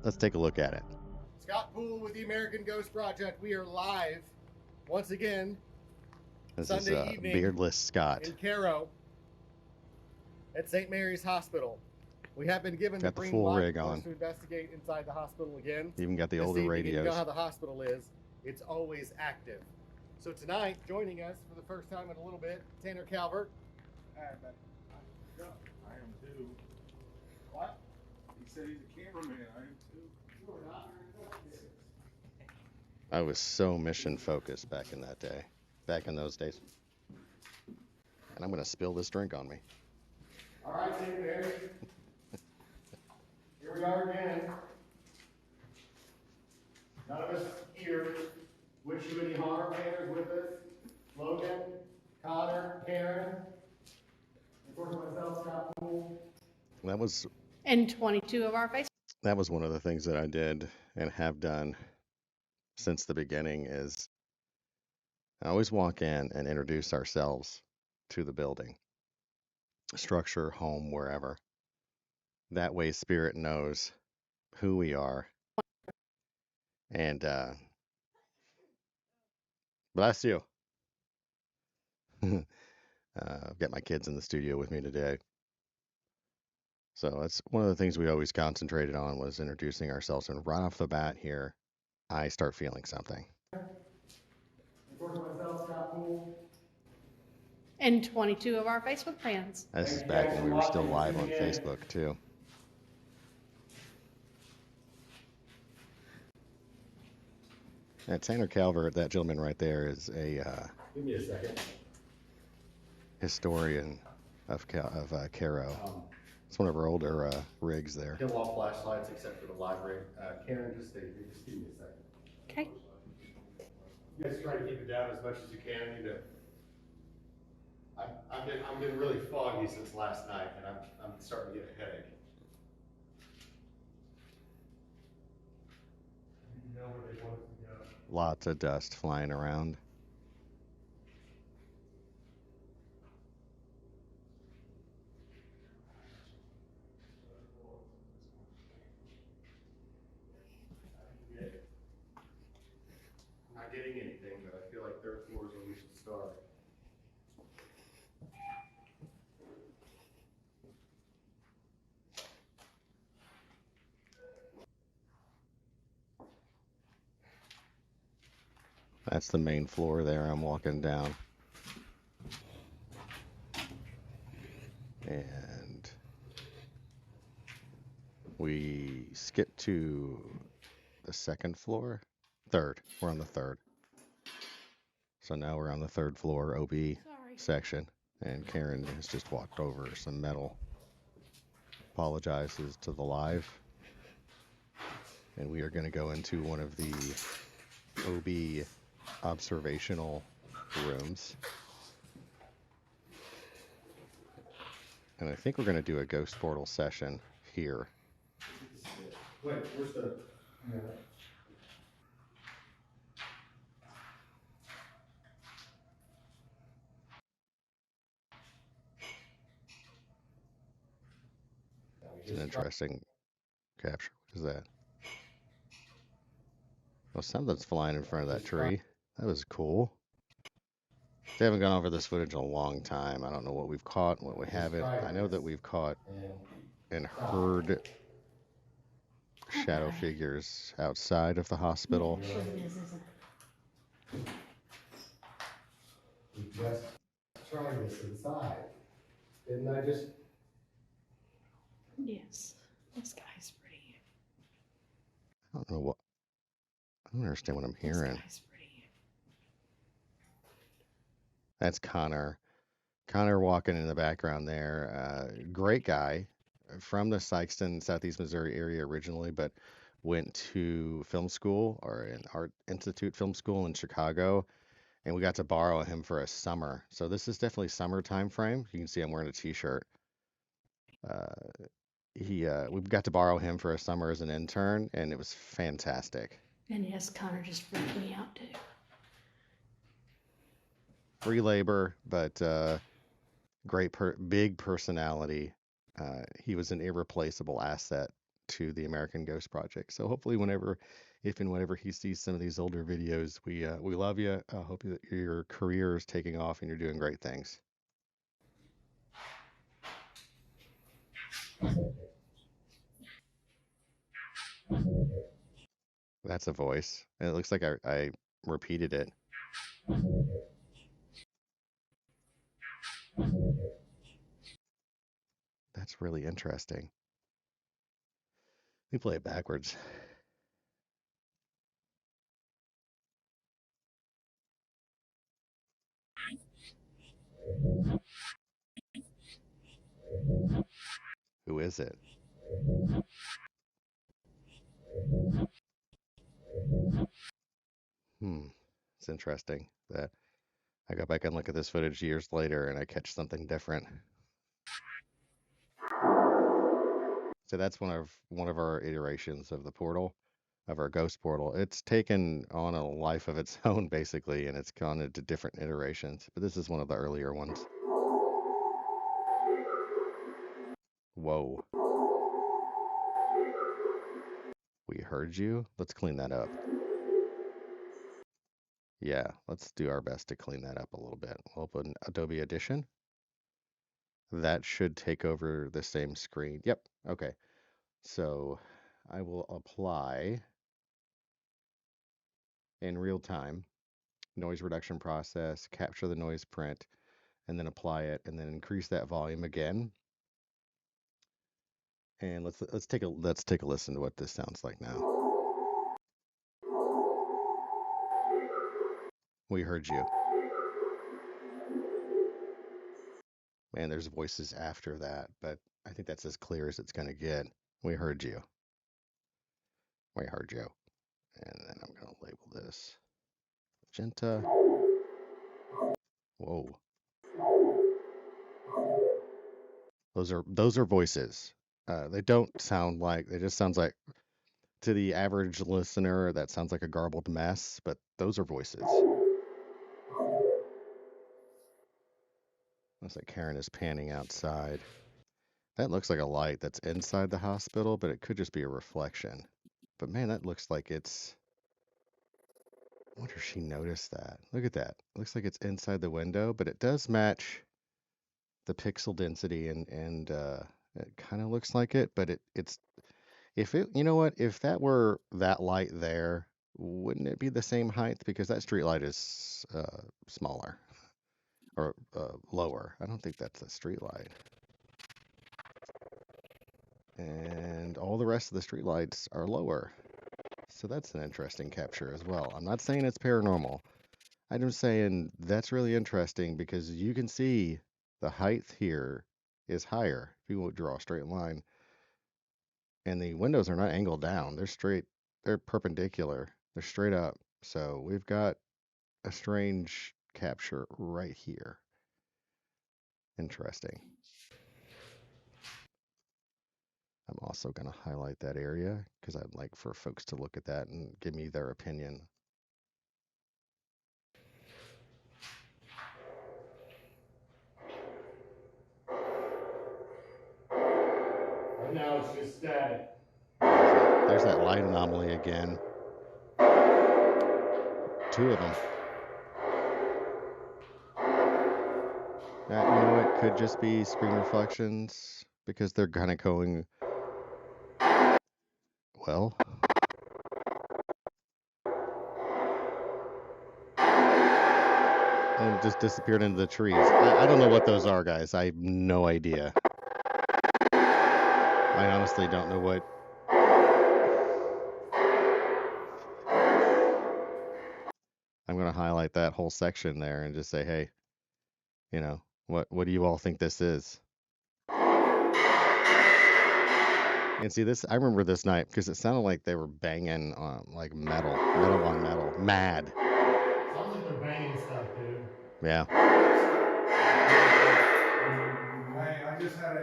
Let's take a look at it. Scott Poole with the American Ghost Project. We are live once again. This Sunday is evening Beardless Scott. In Cairo at St. Mary's Hospital. We have been given Got the the green full light rig on. to investigate inside the hospital again. Even got the this older evening, radios. And you know how the hospital is. It's always active. So tonight, joining us for the first time in a little bit, Tanner Calvert. Hi, buddy. I am too. What? He said he's a cameraman. I am too. You are not. I was so mission focused back in that day, back in those days. And I'm gonna spill this drink on me. All right, St. Mary. Here we are again. None of us here wish you any harm. Tanner's with us. Logan, Connor, Karen, of course myself, Scott Poole. That was And 22 of our Facebook. That was one of the things that I did and have done since the beginning is I always walk in and introduce ourselves to the building, structure, home, wherever. That way Spirit knows who we are. And bless you. I've got my kids in the studio with me today. So that's one of the things we always concentrated on was introducing ourselves. And right off the bat here, I start feeling something. Of course myself, Scott Poole. And 22 of our Facebook fans. This is back when we were still live on Facebook too. And Tanner Calvert, that gentleman right there, is a Give me a second. historian of Cairo. It's one of our older rigs there. Kill all flashlights except for the live rig. Karen, just stay here. Just give me a second. Okay. You guys try to keep it down as much as you can. You know, I've been really foggy since last night, and I'm starting to get a headache. You know where they want us to go. Lots of dust flying around. I'm not getting anything, but I feel like third floor is where we should start. That's the main floor there I'm walking down. And we skip to the second floor. Third. We're on the third. So now we're on the third floor OB section. And Karen has just walked over some metal. Apologizes to the live. And we are going to go into one of the OB observational rooms. And I think we're going to do a ghost portal session here. Wait, where's the... Yeah. It's an interesting capture. What is that? Well, something's flying in front of that tree. That was cool. They haven't gone over this footage in a long time. I don't know what we've caught and what we haven't. I know that we've caught and heard shadow figures outside of the hospital. We just tried this inside. Didn't I just... Yes. This guy's pretty. I don't know what. I don't understand what I'm hearing. This guy's pretty. That's Connor. Connor walking in the background there. Great guy from the Sykeston, Southeast Missouri area originally, but went to film school or an art institute film school in Chicago. And we got to borrow him for a summer. So this is definitely summer time frame. You can see I'm wearing a t-shirt. We got to borrow him for a summer as an intern, and it was fantastic. And yes, Connor just freaked me out too. Free labor, but big personality. He was an irreplaceable asset to the American Ghost Project. So hopefully, if and whenever he sees some of these older videos, we love you. I hope that your career is taking off and you're doing great things. That's a voice. And it looks like I repeated it. That's really interesting. Let me play it backwards. Who is it? It's interesting that I go back and look at this footage years later and I catch something different. So that's one of our iterations of the portal, of our ghost portal. It's taken on a life of its own basically, and it's gone into different iterations. But this is one of the earlier ones. Whoa. We heard you. Let's clean that up. Yeah, let's do our best to clean that up a little bit. We'll open Adobe Edition. That should take over the same screen. Yep. Okay. So I will apply in real time noise reduction process, capture the noise print, and then apply it, and then increase that volume again. And let's take a listen to what this sounds like now. We heard you. Man, there's voices after that, but I think that's as clear as it's gonna get. We heard you. We heard you. And then I'm gonna label this magenta. Whoa. Those are voices. They don't sound like, it just sounds like, to the average listener, that sounds like a garbled mess, but those are voices. Looks like Karen is panning outside. That looks like a light that's inside the hospital, but it could just be a reflection. But man, that looks like it's... I wonder if she noticed that. Look at that. Looks like it's inside the window, but it does match the pixel density, and it kind of looks like it, but it's... If it, you know what, if that were that light there, wouldn't it be the same height? Because that street light is smaller or lower. I don't think that's a street light. And all the rest of the street lights are lower. So that's an interesting capture as well. I'm not saying it's paranormal. I'm just saying that's really interesting because you can see the height here is higher if you would draw a straight line. And the windows are not angled down. They're straight, they're perpendicular. They're straight up. So we've got a strange capture right here. Interesting. I'm also going to highlight that area because I'd like for folks to look at that and give me their opinion. Right now it's just static. There's that light anomaly again. Two of them. You know, it could just be screen reflections because they're kind of going, well. And just disappeared into the trees. I don't know what those are, guys. I have no idea. I honestly don't know what. I'm going to highlight that whole section there and just say, hey, you know, what do you all think this is? And see this, I remember this night because it sounded like they were banging on like metal on metal. Mad. Sounds like they're banging stuff, dude. Yeah. I just had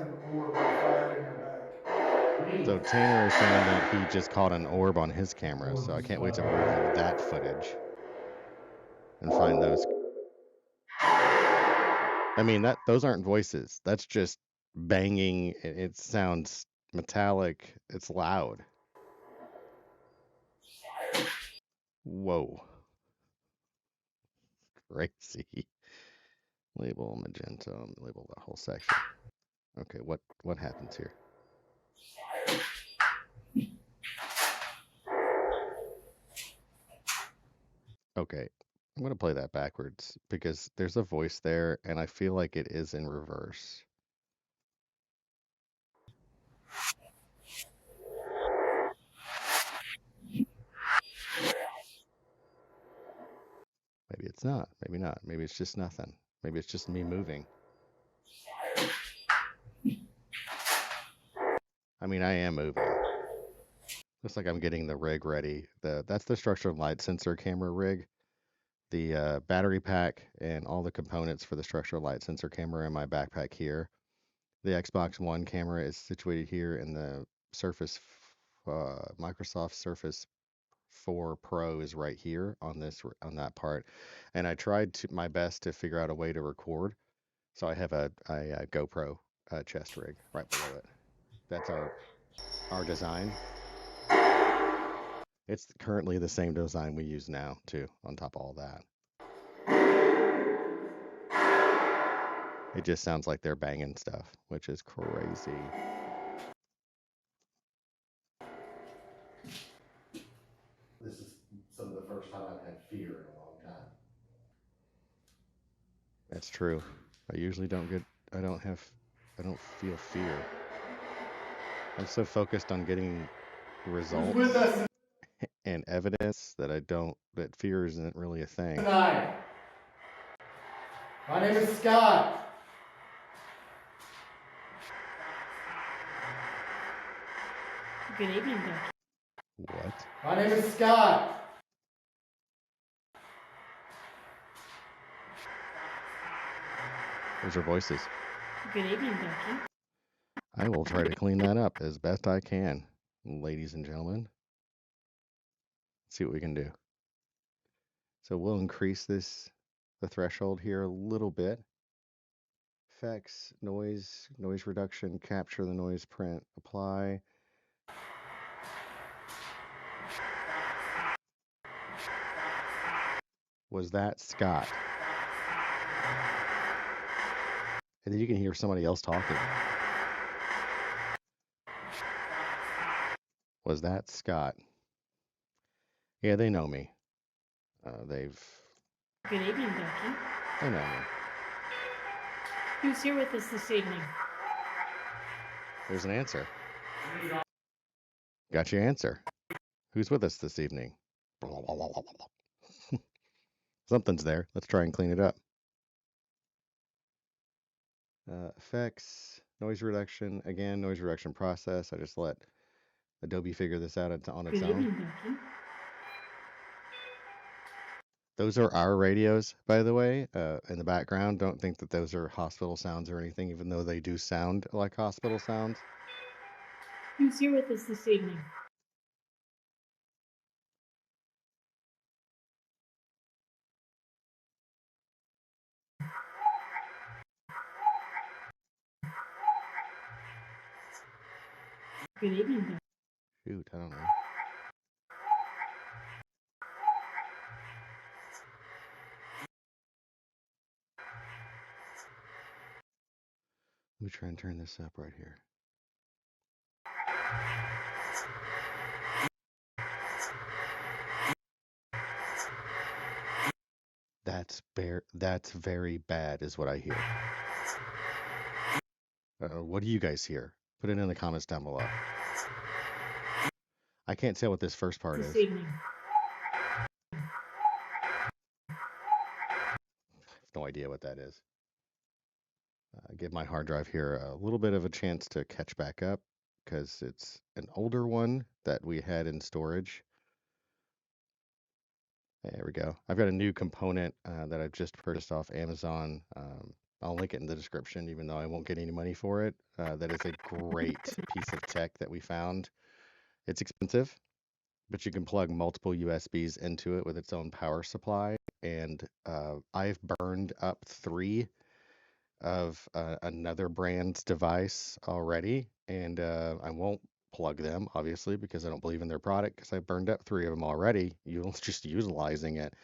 an orb fire in your back. So Tanner is saying that he just caught an orb on his camera, so I can't wait to review that footage and find those. I mean, those aren't voices. That's just banging. It sounds metallic. It's loud. Whoa. Crazy. Label magenta. Label the whole section. Okay, what happens here? Okay, I'm gonna play that backwards because there's a voice there, and I feel like it is in reverse. Maybe it's not. Maybe not. Maybe it's just nothing. Maybe it's just me moving. I mean, I am moving. Looks like I'm getting the rig ready. That's the structured light sensor camera rig. The battery pack and all the components for the structural light sensor camera in my backpack here. The Xbox One camera is situated here, and the Microsoft Surface 4 Pro is right here on that part. And I tried my best to figure out a way to record. So I have a GoPro chest rig right below it. That's our design. It's currently the same design we use now too. On top of all that, it just sounds like they're banging stuff, which is crazy. This is some of the first time I've had fear in a long time. That's true. I usually don't feel fear. I'm so focused on getting results Who's with us and evidence that fear isn't really a thing. tonight? My name is Scott. Good evening, Ducky. What? My name is Scott. Those are voices. Good evening, Ducky. I will try to clean that up as best I can, ladies and gentlemen. Let's see what we can do. So we'll increase the threshold here a little bit. Effects, noise reduction, capture the noise print, apply. Was that Scott? And then you can hear somebody else talking. Was that Scott? Yeah, they know me. Good evening, Ducky. They know me. Who's here with us this evening? There's an answer. Got your answer. Who's with us this evening? Something's there. Let's try and clean it up. Effects, noise reduction. Again, noise reduction process. I just let Adobe figure this out on its Good own. evening, Ducky. Those are our radios, by the way, in the background. Don't think that those are hospital sounds or anything, even though they do sound like hospital sounds. Who's here with us this evening? Good evening, Ducky. Shoot, I don't know. Let me try and turn this up right here. That's very bad, is what I hear. What do you guys hear? Put it in the comments down below. I can't tell what this first part This is. evening. I have no idea what that is. Give my hard drive here a little bit of a chance to catch back up because it's an older one that we had in storage. There we go. I've got a new component that I've just purchased off Amazon. I'll link it in the description, even though I won't get any money for it. That is a great piece of tech that we found. It's expensive, but you can plug multiple USBs into it with its own power supply. And I've burned up 3 of another brand's device already, and I won't plug them, obviously, because I don't believe in their product, because I burned up three of them already, just utilizing it.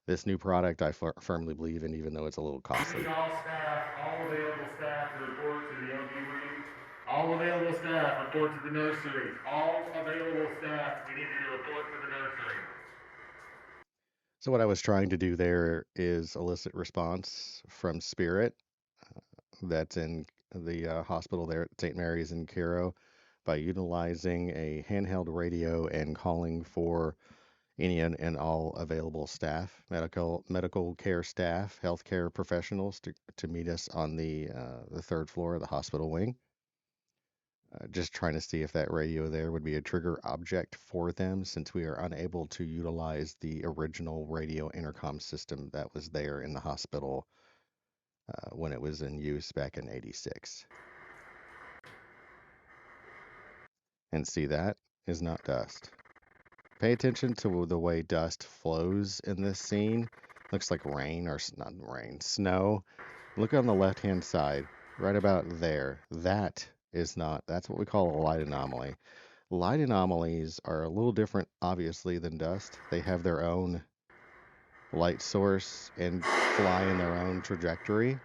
This new product I firmly believe in, even though it's a little costly. All staff, all available staff to report to the LG wing. All available staff report to the nursery. All available staff, we need you to report to the nursery. So what I was trying to do there is elicit response from Spirit, that's in the hospital there at St. Mary's in Cairo, by utilizing a handheld radio and calling for any and all available staff, medical care staff, healthcare professionals to meet us on the third floor of the hospital wing. Just trying to see if that radio there would be a trigger object for them, since we are unable to utilize the original radio intercom system that was there in the hospital when it was in use back in '86. And see, that is not dust. Pay attention to the way dust flows in this scene. Looks like rain, or not rain, snow. Look on the left-hand side, right about there. That's what we call a light anomaly. Light anomalies are a little different, obviously, than dust. They have their own light source and fly in their own trajectory.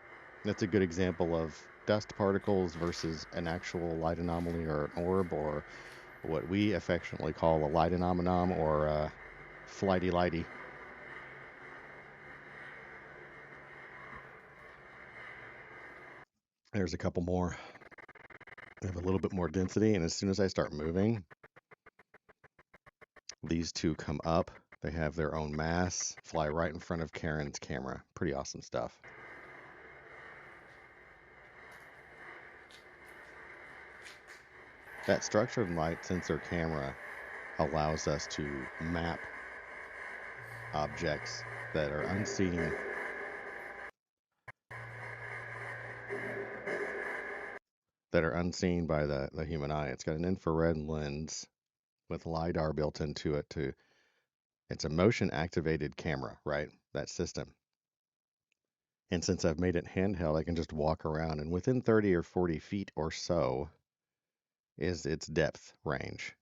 That's a good example of dust particles versus an actual light anomaly or an orb, or what we affectionately call a light anomanon, or flighty lighty. There's a couple more. They have a little bit more density, and as soon as I start moving, these two come up. They have their own mass, fly right in front of Karen's camera. Pretty awesome stuff. That structured light sensor camera allows us to map objects that are unseen by the human eye. It's got an infrared lens with LiDAR built into it. It's a motion activated camera, right? That system. And since I've made it handheld, I can just walk around, and within 30 or 40 feet or so is its depth range.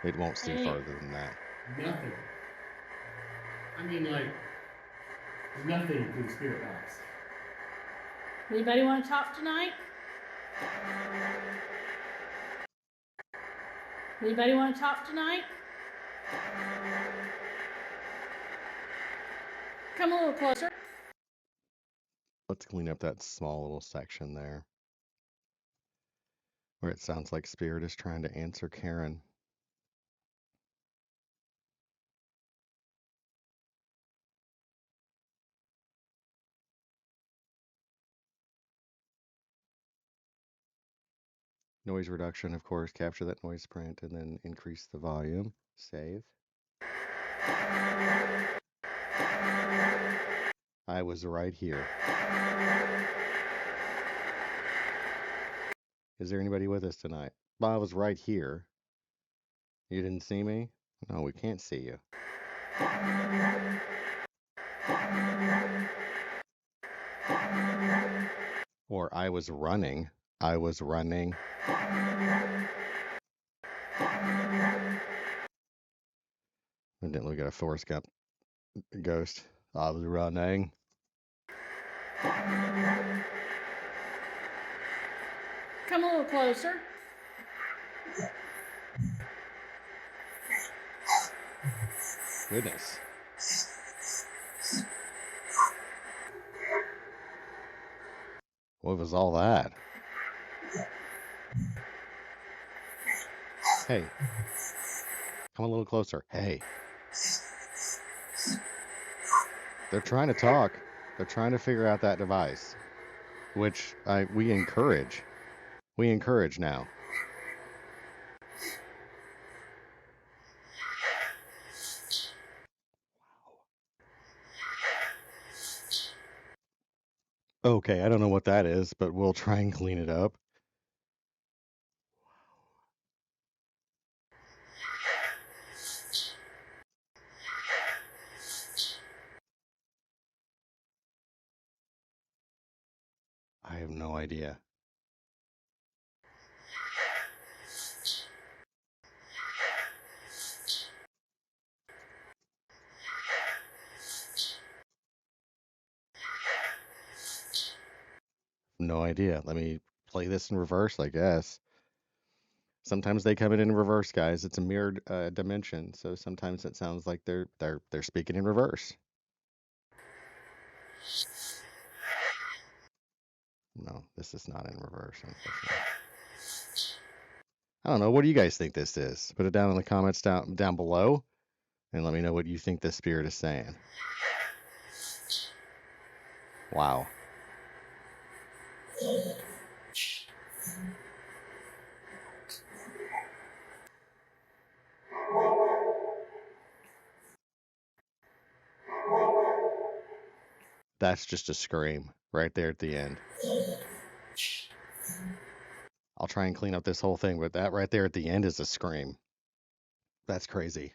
It won't see farther than that. Nothing. I mean, like, nothing to the spirit box. Anybody want to talk tonight? Anybody want to talk tonight? Come a little closer. Let's clean up that small little section there where it sounds like Spirit is trying to answer Karen. Noise reduction, of course, capture that noise print and then increase the volume. Save. I was right here. Is there anybody with us tonight? I was right here. You didn't see me? No, we can't see you. Or I was running. I was running. And didn't look at a Forrest Gump ghost. I was running. Come a little closer. Goodness. What was all that? Hey. Come a little closer. Hey. They're trying to talk. They're trying to figure out that device, which we encourage. We encourage now. Okay, I don't know what that is, but we'll try and clean it up. have no idea. No idea. Let me play this in reverse, I guess. Sometimes they come in reverse, guys. It's a mirrored dimension, so sometimes it sounds like they're speaking in reverse. No, this is not in reverse, unfortunately. I don't know. What do you guys think this is? Put it down in the comments down below, and let me know what you think this spirit is saying. Wow. That's just a scream right there at the end. I'll try and clean up this whole thing, but that right there at the end is a scream. That's crazy.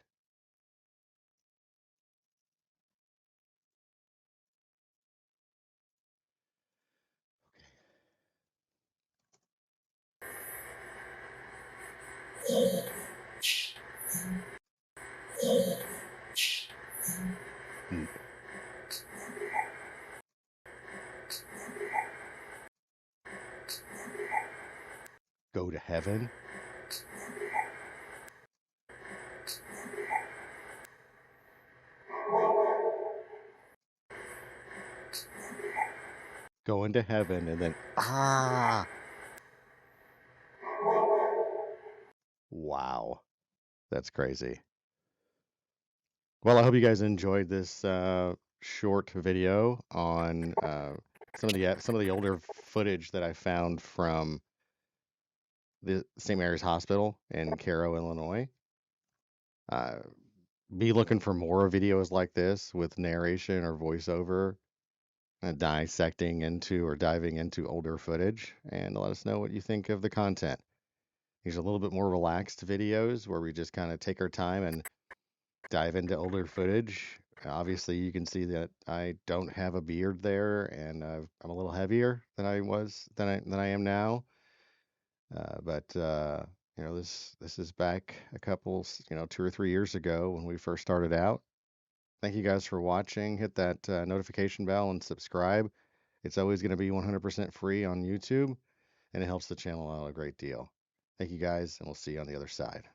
Hmm. Go to heaven? Go into heaven and then ah! Wow. That's crazy. Well, I hope you guys enjoyed this short video on some of the older footage that I found from the St. Mary's Hospital in Cairo, Illinois. Uh, be looking for more videos like this with narration or voiceover, dissecting into or diving into older footage, and let us know what you think of the content. These are a little bit more relaxed videos where we just kind of take our time and dive into older footage. Obviously, you can see that I don't have a beard there, and I'm a little heavier than I am now. But you know, this is back a couple, 2 or 3 years ago when we first started out. Thank you guys for watching. Hit that notification bell and subscribe. It's always going to be 100% free on YouTube, and it helps the channel out a great deal. Thank you guys, and we'll see you on the other side.